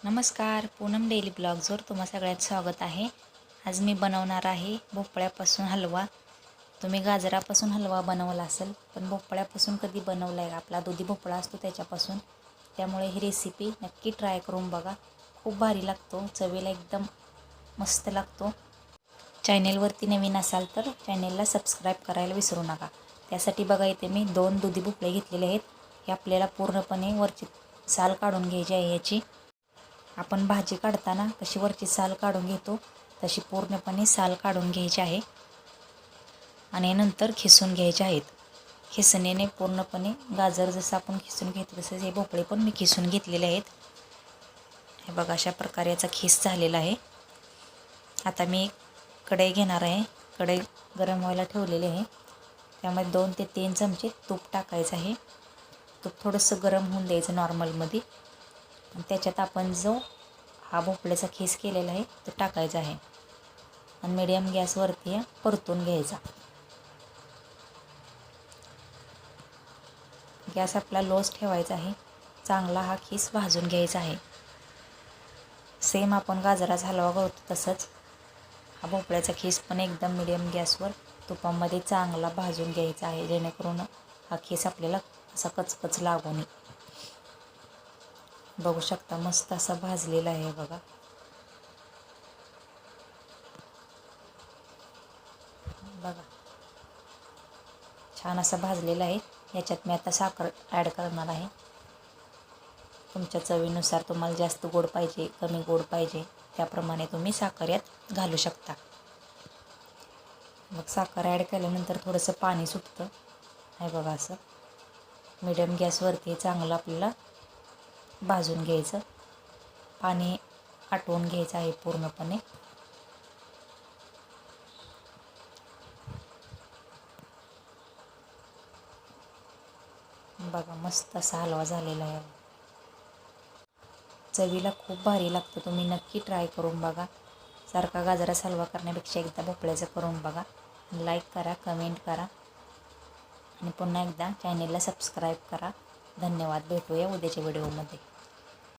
नमस्कार, पूनम डेली ब्लॉग्सवर तुम्हा सगळ्यात स्वागत आहे. आज मी बनवणार आहे भोपळ्यापासून हलवा. तुम्ही गाजरापासून हलवा बनवला असेल, पण भोपळ्यापासून कधी बनवला आहे? आपला दुधी भोपळा असतो त्याच्यापासून. त्यामुळे ही रेसिपी नक्की ट्राय करून बघा. खूप भारी लागतो, चवीला एकदम मस्त लागतो. चॅनेलवरती नवीन असाल तर चॅनेलला सबस्क्राईब करायला विसरू नका. त्यासाठी बघा, इथे मी 2 दुधी भोपळे घेतलेले आहेत. हे आपल्याला पूर्णपणे वरची साल काढून घ्यायची आहे. याची आपण भाजी काढताना कशी वरची साल काढून घेतो तशी पूर्णपणे साल काढून घ्यायची आहे आणि नंतर खिसून घ्यायचे आहेत. खिसणीने पूर्णपणे गाजर जसं आपण खिसून घेतो तसंच हे भोपळे पण मी खिसून घेतलेले आहेत. हे बघा, अशा प्रकारे याचा खिस झालेला आहे. आता मी एक कढई घेणार आहे. कढई गरम व्हायला ठेवलेली आहे. त्यामध्ये 2 ते 3 चमचे तूप टाकायचं आहे. तूप थोडंसं गरम होऊन द्यायचं नॉर्मलमध्ये. आणि त्याच्यात आपण जो हा भोपळ्याचा खीस केलेला आहे तो टाकायचा आहे आणि मीडियम गॅसवरती परतून घ्यायचा. गॅस आपला लोच ठेवायचा आहे. चांगला हा खीस भाजून घ्यायचा आहे. सेम आपण गाजराचा हलवा करतो तसंच हा भोपळ्याचा खीस पण एकदम मीडियम गॅसवर तुपामध्ये चांगला भाजून घ्यायचा आहे, जेणेकरून हा खीस आपल्याला असा कचकच लागू नये. बघू शकता, मस्त असा भाजलेला आहे बघा. बघा, छान असा भाजलेला आहे. याच्यात मी आता साखर ॲड करणार आहे. तुमच्या चवीनुसार तुम्हाला जास्त गोड पाहिजे, कमी गोड पाहिजे, त्याप्रमाणे तुम्ही साखर यात घालू शकता. मग साखर ॲड केल्यानंतर थोडंसं पाणी सुटतं. हे बघा, असं मीडियम गॅसवरती चांगलं आपल्याला भाजून घ्यायचं. पाणी आटवून घ्यायचं आहे पूर्णपणे. बघा, मस्त असा हलवा झालेला आहे. चवीला खूप भारी लागतो. तुम्ही नक्की ट्राय करून बघा. सारखा गाजराचा हलवा करण्यापेक्षा एकदा भोपळ्याचा करून बघा. लाईक करा, कमेंट करा आणि पुन्हा एकदा चॅनेलला सबस्क्राईब करा. धन्यवाद. भेटूया उद्याच्या व्हिडिओमध्ये.